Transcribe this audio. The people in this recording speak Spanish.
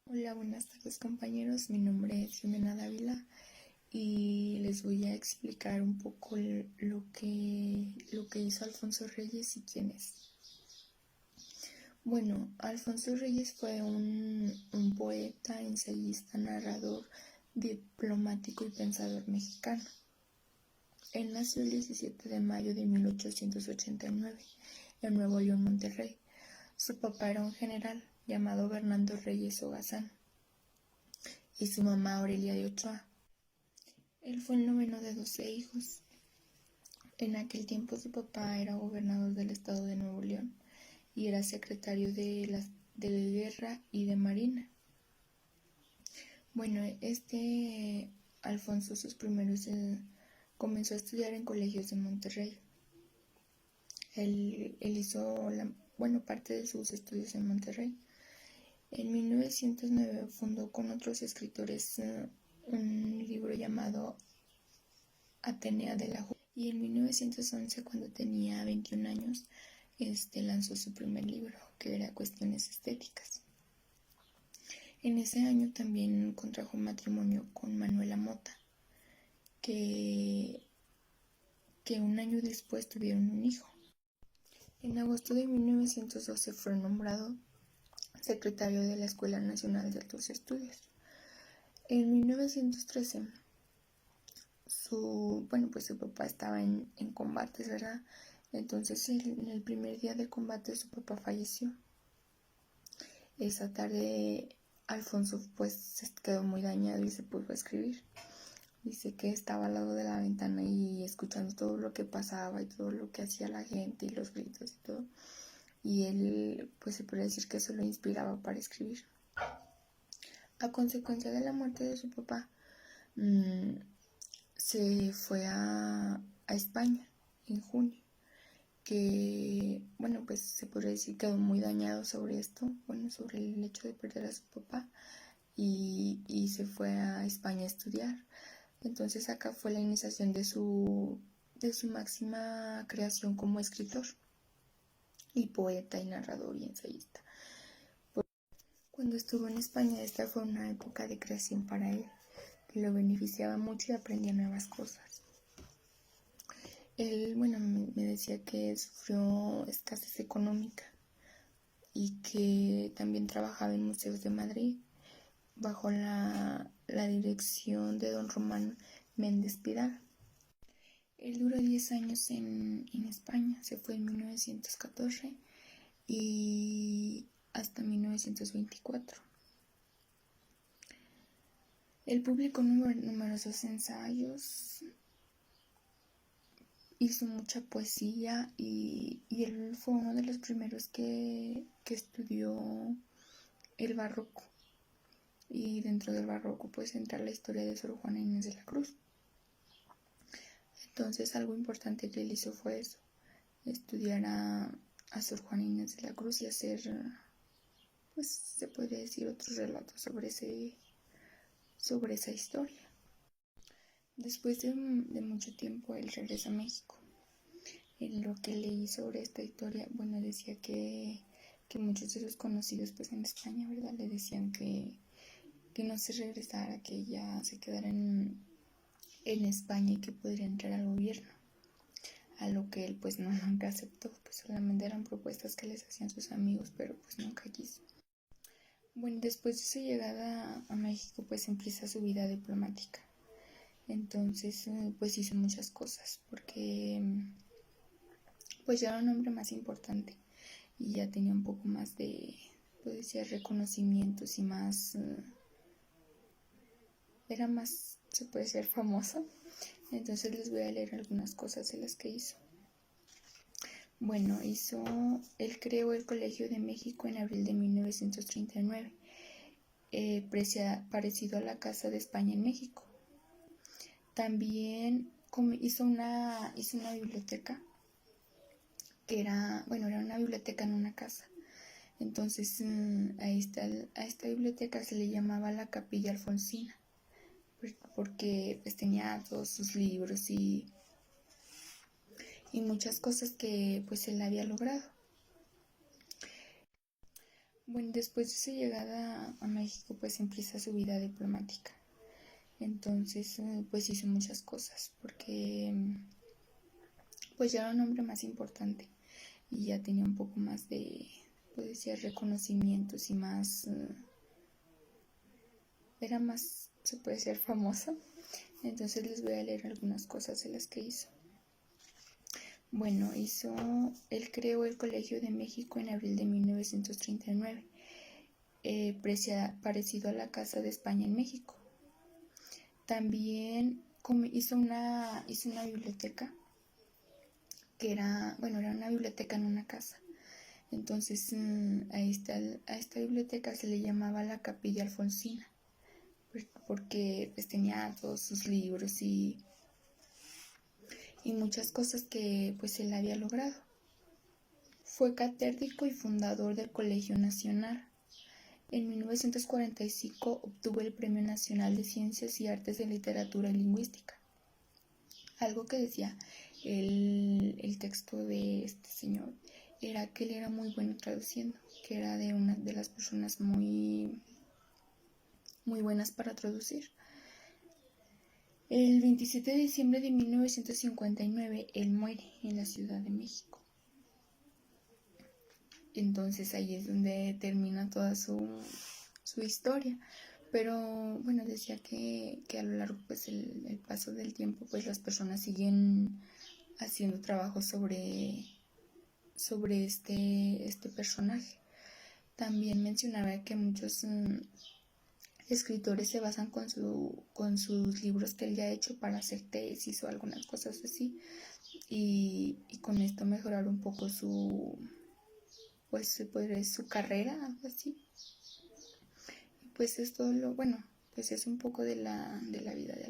Hola, buenas tardes compañeros, mi nombre es Jimena Dávila y les voy a explicar un poco lo que hizo Alfonso Reyes y quién es. Bueno, Alfonso Reyes fue un poeta, ensayista, narrador, diplomático y pensador mexicano. Él nació el 17 de mayo de 1889 en Nuevo León, Monterrey. Su papá era un general llamado Bernardo Reyes Ogazán y su mamá Aurelia de Ochoa. Él fue el noveno de 12 hijos. En aquel tiempo su papá era gobernador del estado de Nuevo León y era secretario de Guerra y de Marina. Bueno, Alfonso comenzó a estudiar en colegios de Monterrey. Él hizo parte de sus estudios en Monterrey. En 1909 fundó con otros escritores un libro llamado Atenea de la Juventud. Y en 1911, cuando tenía 21 años, lanzó su primer libro, que era Cuestiones Estéticas. En ese año también contrajo matrimonio con Manuela Mota, que un año después tuvieron un hijo. En agosto de 1912 fue nombrado secretario de la Escuela Nacional de Altos Estudios. En 1913 su papá estaba en combates, ¿verdad? Entonces en el primer día de combate su papá falleció. Esa tarde Alfonso se quedó muy dañado y se puso a escribir. Dice que estaba al lado de la ventana y escuchando todo lo que pasaba y todo lo que hacía la gente y los gritos y todo. Y él se puede decir que eso lo inspiraba para escribir. A consecuencia de la muerte de su papá, se fue a España en junio, que se podría decir que quedó muy dañado sobre esto, sobre el hecho de perder a su papá, y se fue a España a estudiar. Entonces acá fue la iniciación de su máxima creación como escritor y poeta y narrador y ensayista. Cuando estuvo en España, esta fue una época de creación para él, que lo beneficiaba mucho y aprendía nuevas cosas. Él, me decía que sufrió escasez económica y que también trabajaba en museos de Madrid bajo la dirección de don Román Méndez Pidal. Él duró 10 años en España, se fue en 1914 y hasta 1924. Él publicó numerosos ensayos, hizo mucha poesía y él fue uno de los primeros que estudió el barroco. Y dentro del barroco entra la historia de Sor Juana Inés de la Cruz. Entonces algo importante que él hizo fue eso, estudiar a Sor Juana Inés de la Cruz y hacer, se podría decir, otros relatos sobre esa historia. Después de mucho tiempo él regresa a México. En lo que leí sobre esta historia, decía que muchos de sus conocidos en España, ¿verdad?, le decían que no se regresara, que ella se quedara en España y que podría entrar al gobierno, a lo que él nunca aceptó, solamente eran propuestas que les hacían sus amigos, pero nunca quiso. Bueno, después de su llegada a México empieza su vida diplomática. Entonces hizo muchas cosas porque ya era un hombre más importante y ya tenía un poco más de reconocimientos y más era más, se puede ser, famoso. Entonces les voy a leer algunas cosas de las que hizo. Bueno, él creó el Colegio de México en abril de 1939, parecido a la Casa de España en México. También hizo una biblioteca, que era una biblioteca en una casa. Entonces a esta biblioteca se le llamaba la Capilla Alfonsina, porque tenía todos sus libros y muchas cosas que él había logrado. Bueno, después de su llegada a México, pues empieza su vida diplomática. Entonces, pues hizo muchas cosas, porque pues ya era un hombre más importante y ya tenía un poco más de, pues decía, reconocimientos y más, era más, se puede decir, famoso. Entonces les voy a leer algunas cosas de las que hizo. Bueno, él creó el Colegio de México en abril de 1939, parecido a la Casa de España en México. También hizo una biblioteca, que era, bueno, era una biblioteca en una casa. Entonces a esta biblioteca se le llamaba la Capilla Alfonsina, porque pues tenía todos sus libros y muchas cosas que pues él había logrado. Fue catedrático y fundador del Colegio Nacional. En 1945 obtuvo el Premio Nacional de Ciencias y Artes de Literatura y Lingüística. Algo que decía el texto de este señor era que él era muy bueno traduciendo, que era de una de las personas muy, muy buenas para traducir. El 27 de diciembre de 1959 él muere en la Ciudad de México. Entonces ahí es donde termina toda su historia. Pero bueno, decía que a lo largo pues el paso del tiempo pues las personas siguen haciendo trabajo sobre este personaje. También mencionaba que muchos escritores se basan con sus libros que él ya ha hecho para hacer tesis o algunas cosas así, y con esto mejorar un poco pues se podría decir su carrera, algo así. Y pues es todo lo bueno, pues es un poco de la vida de